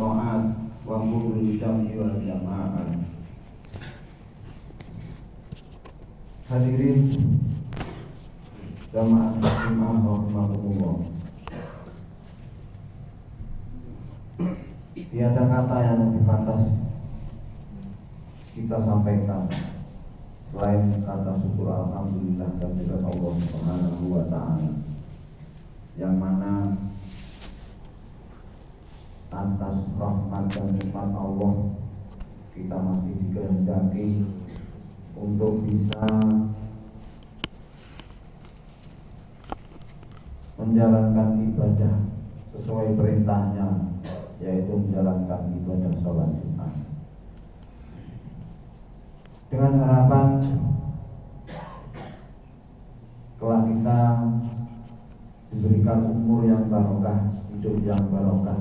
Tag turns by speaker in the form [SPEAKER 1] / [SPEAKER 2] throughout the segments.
[SPEAKER 1] ta'at wa qulul jam'i wal jama'ah. Hadirin jamaah Jumat rahimakumullah. Tiada kata yang lebih pantas kita sampaikan selain kata syukur alhamdulillah kehadirat Allah Subhanahu wa ta'ala, yang mana atas rahmat dan nikmat Allah kita masih dikehendaki untuk bisa menjalankan ibadah sesuai perintahnya, yaitu menjalankan ibadah sholat Jumat, dengan harapan kelak kita diberikan umur yang barokah, hidup yang barokah,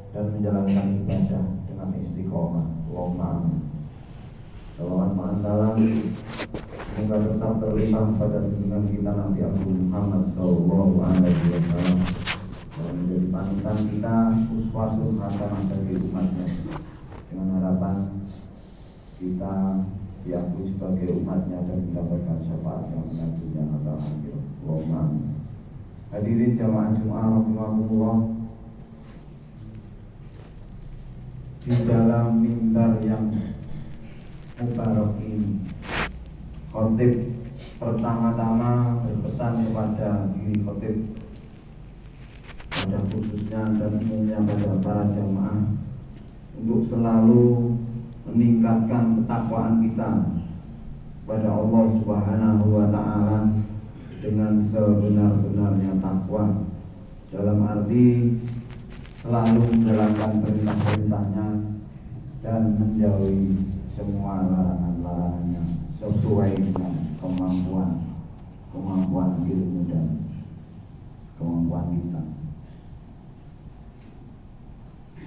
[SPEAKER 1] dan menjalankan ibadah dengan istiqomah. Allahumma amin. Salawat ma'asalam semoga tetap terlimpah pada junjungan kita Nabi Muhammad sallallahu alaihi wasallam, dan menjadi panutan kita, uswatun hasanah bagi umatnya, dengan harapan kita diakui sebagai umatnya dan mendapatkan syafaat yang benar dunia atau akhir. Allahumma amin. Hadirin jamaah Jumat rahimakumullah, di dalam mimbar yang mubarak ini, khotib pertama-tama berpesan kepada diri khotib, pada khususnya dan umumnya pada para jamaah, untuk selalu meningkatkan ketakwaan kita pada Allah Subhanahu wa ta'ala dengan sebenar-benarnya takwa, dalam arti selalu menjalankan perintah-perintahnya dan menjauhi semua larangan-larangannya sesuai dengan kemampuan ilmu dan kemampuan kita.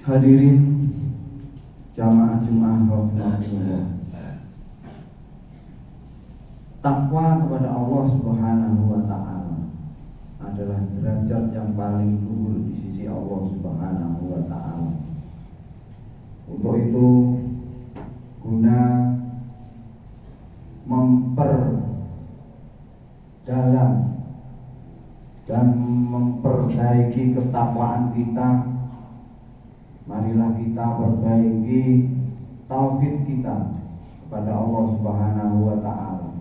[SPEAKER 1] Hadirin jamaah Jumat rahimakumullah, takwa kepada Allah Subhanahu wa ta'ala adalah derajat yang paling luhur di sisi Allah Subhanahu wa ta'ala. Untuk itu, guna memperdalam dan memperbaiki ketakwaan kita, marilah kita perbaiki tauhid kita kepada Allah Subhanahu wa ta'ala.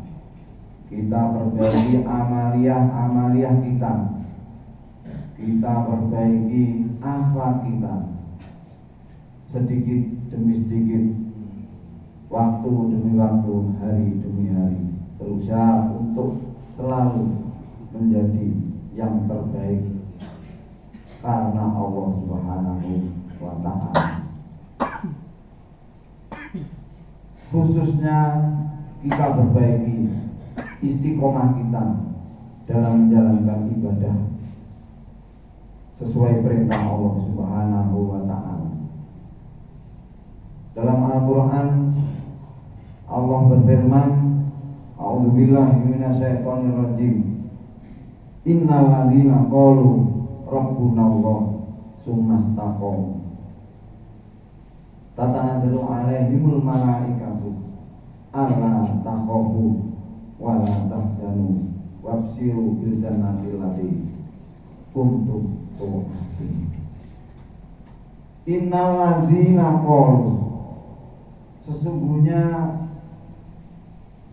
[SPEAKER 1] Kita perbaiki amaliyah kita. Kita perbaiki akhlak kita. Sedikit demi sedikit, waktu demi waktu, hari demi hari, berusaha untuk selalu menjadi yang terbaik karena Allah Subhanahu wa ta'ala. Khususnya kita perbaiki istiqomah kita dalam menjalankan ibadah sesuai perintah Allah Subhanahu wa ta'ala. Dalam Al-Quran Allah berfirman, a'udzubillahi minasyaitonir rajim, innal ladzina qalu rabbunallah tsumastaqamu tatanazzalu alaihimul malaikatu alla takhafu wa la tahzanu wabshiru bil jannati allati kuntum tu'adun. Innal ladzina qalu, sesungguhnya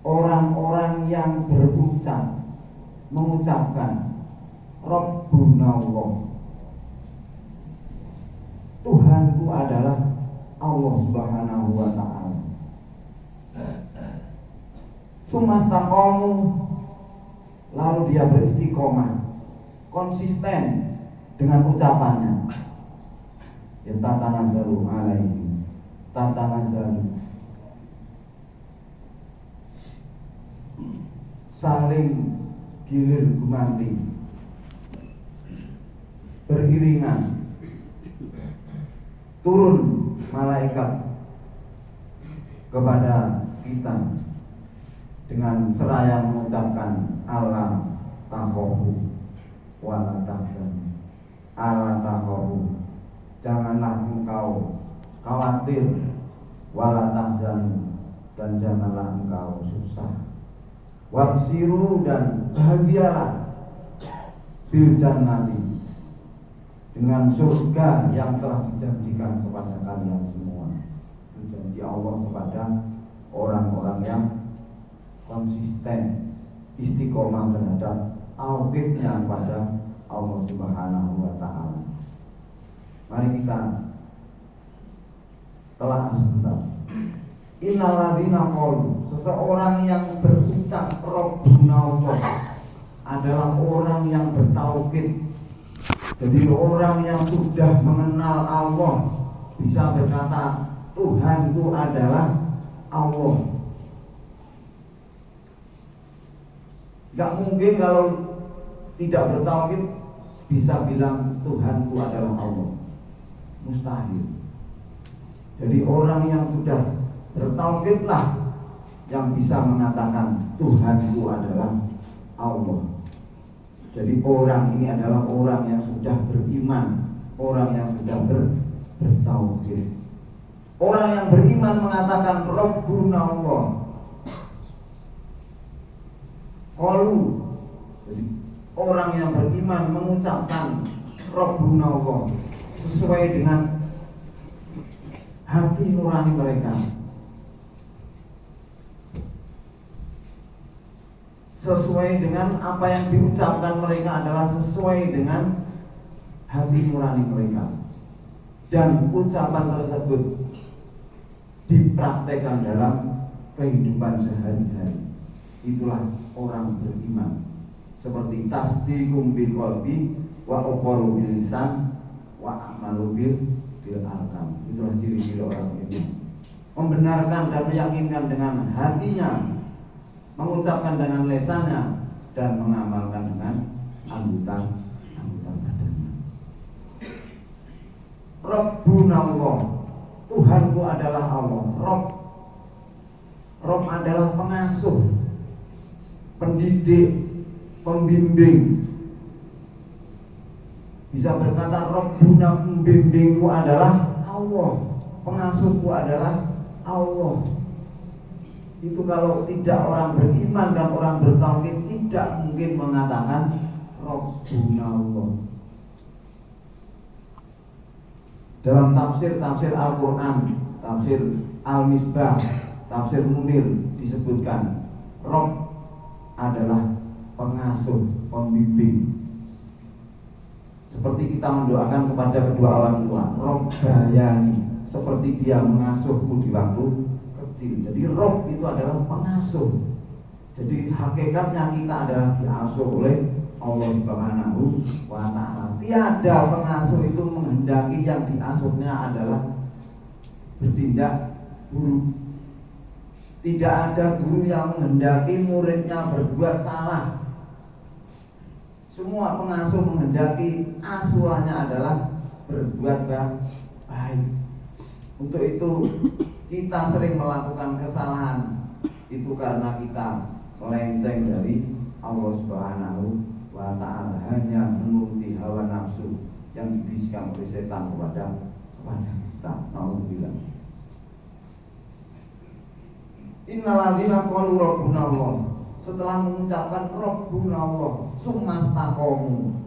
[SPEAKER 1] orang-orang yang mengucapkan Rabbunallah, Tuhanku adalah Allah Subhanahu wa ta'ala, tsumastaqamu, lalu dia beristiqomah, konsisten dengan ucapannya, ya tatanazzalu alaihi, tatanazzalu, saling gilir gumanti, beriringan, turun malaikat kepada kita dengan seraya mengucapkan ala takhafu wa la tahzanu, ala takhafu, janganlah engkau khawatir, wala tahzanu, dan janganlah engkau susah. Wabsiru, dan bahagialah, bil jannati, dengan surga yang telah dijanjikan kepada kalian semua. Itu janji Allah kepada orang-orang yang konsisten, istiqomah terhadap tauhidnya kepada Allah Subhanahu wa Ta'ala. Mari kita telah sebentar. Innalladzina qalu, seseorang yang berucap Rabbuna Allah adalah orang yang bertauhid. Jadi orang yang sudah mengenal Allah bisa berkata Tuhanku adalah Allah. Gak mungkin kalau tidak bertauhid bisa bilang Tuhanku adalah Allah. Mustahil. Jadi orang yang sudah bertauhidlah yang bisa mengatakan Tuhanku adalah Allah. Jadi orang ini adalah orang yang sudah beriman, orang yang sudah bertauhid. Orang yang beriman mengatakan Rabbuna Allah. Qalu, jadi orang yang beriman mengucapkan Rabbuna Allah sesuai dengan hati nurani mereka, sesuai dengan apa yang diucapkan mereka adalah sesuai dengan hati nurani mereka, dan ucapan tersebut dipraktekkan dalam kehidupan sehari-hari. Itulah orang beriman. Seperti tasdiqum bil qalbi wa aqwalu bil lisan wa amalu bil arkan. Itulah ciri-ciri orang beriman. Membenarkan dan meyakinkan dengan hatinya, mengucapkan dengan lisannya, dan mengamalkan dengan anggota badannya. Rabbuna Allah, Tuhanku adalah Allah. Rabb adalah pengasuh, pendidik, pembimbing. Bisa berkata Rabbuna, pembimbingku adalah Allah, pengasuhku adalah Allah. Itu kalau tidak orang beriman dan orang bertauhid tidak mungkin mengatakan Rabbuna Allah. Dalam tafsir Al-Quran, tafsir Al-Misbah, tafsir Munir disebutkan Rabb adalah pengasuh, pembimbing. Seperti kita mendoakan kepada kedua orang tua, Robbayani, seperti dia mengasuhku di waktu kecil. Jadi Rob itu adalah pengasuh. Jadi hakikatnya kita adalah diasuh oleh Allah Subhanahu wa Ta'ala. Tiada pengasuh itu menghendaki yang diasuhnya adalah bertindak buruk. Tidak ada guru yang menghendaki muridnya berbuat salah. Semua pengasuh menghendaki asuhannya adalah berbuat baik. Untuk itu kita sering melakukan kesalahan. Itu karena kita melenceng dari Allah Subhanahu wa Ta'ala, hanya menuruti hawa nafsu yang dibisikkan oleh setan kepada kita. Nauzubillah. Innalladzina qalu Rabbuna Allah, setelah mengucapkan Rabbuna Allah, sumastaqomu,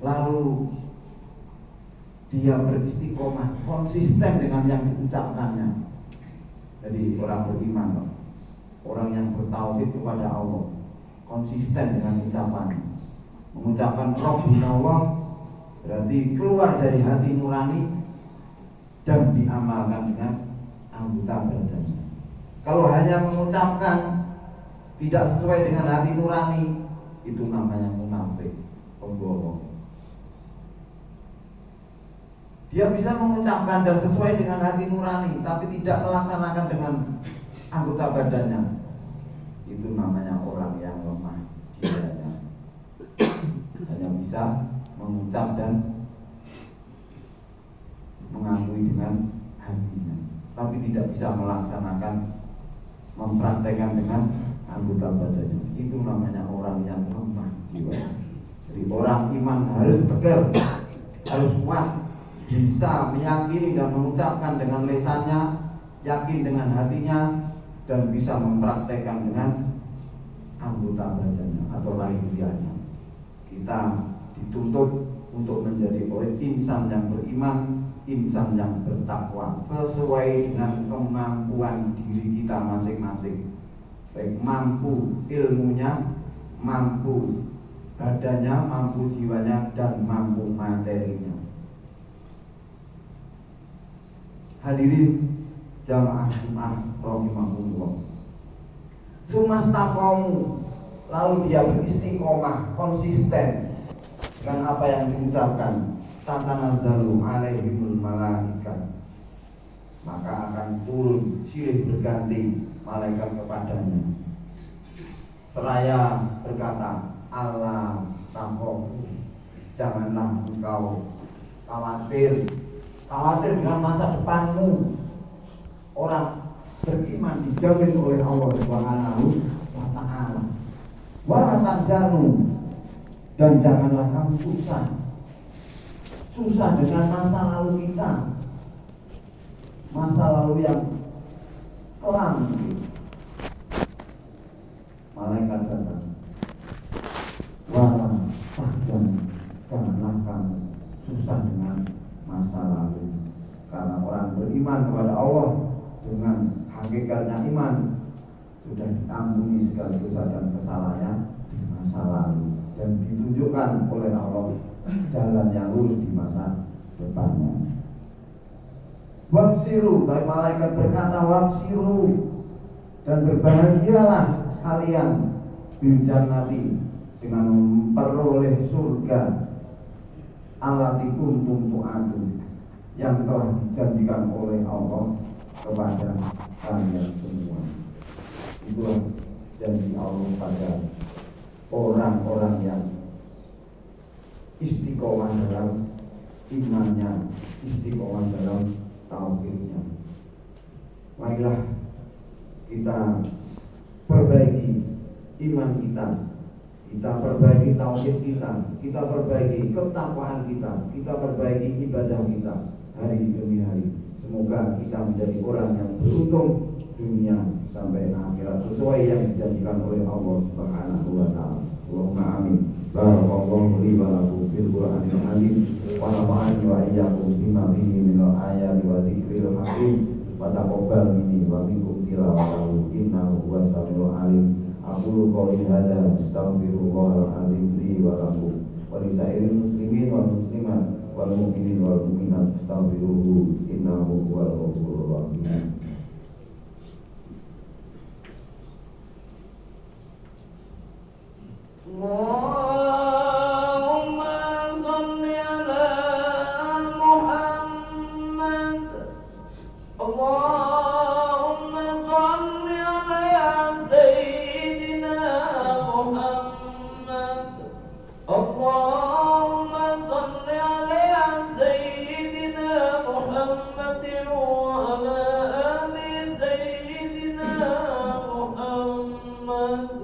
[SPEAKER 1] lalu dia beristiqomah, konsisten dengan yang diucapkannya. Jadi orang beriman, orang yang bertauhid kepada Allah, konsisten dengan ucapan. Mengucapkan Rabbuna Allah berarti keluar dari hati nurani dan diamalkan dengan anggota badannya. Kalau hanya mengucapkan tidak sesuai dengan hati nurani, itu namanya munafik, pembohong. Dia bisa mengucapkan dan sesuai dengan hati nurani, tapi tidak melaksanakan dengan anggota badannya. Itu namanya orang yang lemah jiwanya. Hanya bisa mengucap dan mengakui dengan hatinya, tapi tidak bisa melaksanakan, mempraktekkan dengan anggota badannya. Itu namanya orang yang lemah jiwa. Jadi orang iman harus tegar, harus kuat, bisa meyakini dan mengucapkan dengan lisannya, yakin dengan hatinya, dan bisa mempraktekkan dengan anggota badannya atau lahiriahnya. Kita dituntut untuk menjadi insan yang beriman, insan yang bertakwa sesuai dengan kemampuan diri kita masing-masing, baik mampu ilmunya, mampu badannya, mampu jiwanya, dan mampu materinya. Hadirin jamaah Jumat rahimahullah, sumastaqamu, lalu dia beristiqomah, konsisten dengan apa yang diucapkan, tatanazzalu alaihimul malaikat, maka akan turun silih berganti malaikat kepadanya seraya berkata, Allah takhofu, janganlah engkau khawatir dengan masa depanmu. Orang beriman dijamin oleh Allah Subhanahu wa ta'ala. Wala tahzanu, dan janganlah kamu susah dengan masa lalu kita, masa lalu yang kelam. Malaikat datang, wala tahzanu, janganlah kamu susah dengan masa lalu, karena orang beriman kepada Allah dengan hakikatnya iman sudah diampuni segala dosa dan kesalahan di masa lalu, dan ditunjukkan oleh Allah jalan yang lurus di masa depannya. Wabsiru, tapi malaikat berkata wabsiru, dan berbahagialah kalian bil jannati, dengan memperoleh surga allati kuntum tu'adun, yang telah dijanjikan oleh Allah kepada kalian semua. Itulah janji Allah pada orang-orang yang istiqomah dalam imannya, istiqomah dalam tauhidnya. Marilah kita perbaiki iman kita, kita perbaiki tauhid kita perbaiki ketakwaan kita perbaiki ibadah kita hari demi hari. Semoga kita menjadi orang yang beruntung dunia sampai akhirat sesuai yang dijanjikan oleh Allah Subhanahu wa ta'ala. Allahumma amin. Barakallahu li wa lakum fil Qur'anil azim wa nafa'ani wa iyyakum bima fihi minal ayati wa dzikril hakim wa taqabbal minni wa minkum tilawatahu innahu huwas samiul alim. Aqulu qawli hadza astaghfirullahal azim li wa lakum wa li sa'iril muslimin wal muslimat wal mu'minin wal mu'minat astaghfiruhu innahu huwal ghafurur rahim. Allahumma shalli ala Muhammad. Allahumma shalli ala Sayyidina Muhammad. Allahumma shalli ala Sayyidina Muhammad wa ala ali Sayyidina Muhammad.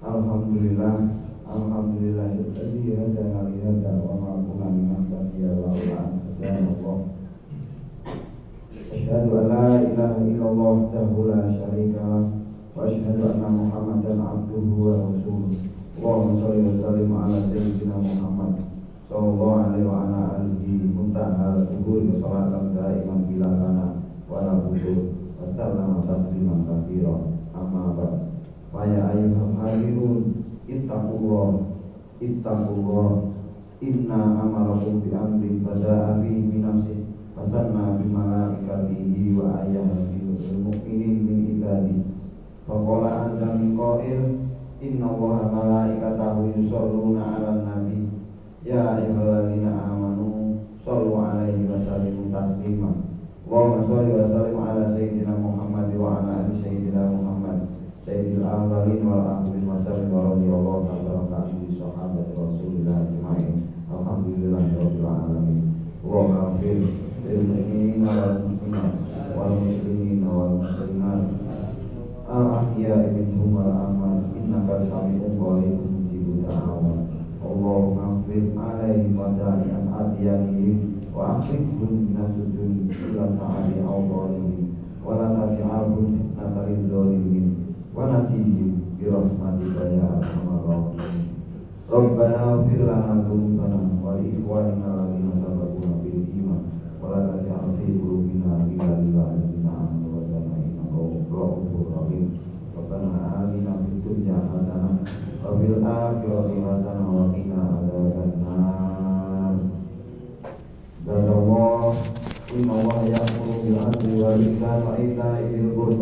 [SPEAKER 1] Alhamdulillah, alhamdulillahilladzi hadana li hadza wa ma kunna linahtadiya laula an hadana Allah. Asyhadu an la ilaha illallah wahdahu la syarika lah wa asyhadu anna Muhammadan abduhu wa rasuluh. Allahumma shalli wa sallim ala sayyidina Muhammad sallallahu alaihi wa ala alihi muntahal ubur wa salatan daiman bila kana wa la budur wa sallama tasliman katsira. Amma ba'd. Faya ayyuhal hadirun ittaqullah inna amalakum bi amrin bada'a bihi min nafsihi fasanna bi malaikatihi wa ayyaha bil mu'minin min ibadihi faqala azza min qail inna allaha malaikatahu yusholluna 'alan nabi ya ayyuhalladzina amanu shallu 'alaihi wa sallimu taslima. Allahumma shalli wa sallim ala sayyidina Muhammad wa ala ali sayyidina Muhammad sayyidil awwalin wal akhirin wa sallim wa radhiyallahu ta'ala anhu sahabat Rasulillah ajma'in. Alhamdulillahirabbil alamin. Allahumma ighfir lil mu'minina wal muslimat wal muslimina wal muslimat al ahya'i minhum al-amal innaka sami'un qaribun mujibud da'awat. Allahumma ighfir alaihim wa jami'an adyanihim wa akhrijhum minas sujudi ila sa'ati awdalihim wa la taj'alhum fitnatan lidh-dhalimin wa natihim bi rahmatika ya arhamar rahimin. Rabbana ighfir lana dzunubana wa li ikhwanina alladziina sabaquna bil iman wa la taj'al fi qulubina ghillan lil ladzina amanu rabbana innaka ra'ufur rahim. Rabbana atina fid dunya hasanah wa fil akhirati hasanah wa qina adzabannar. Dan Allah inna Allah ya'muru bil 'adli wal ihsani wa ita'i dzil qurba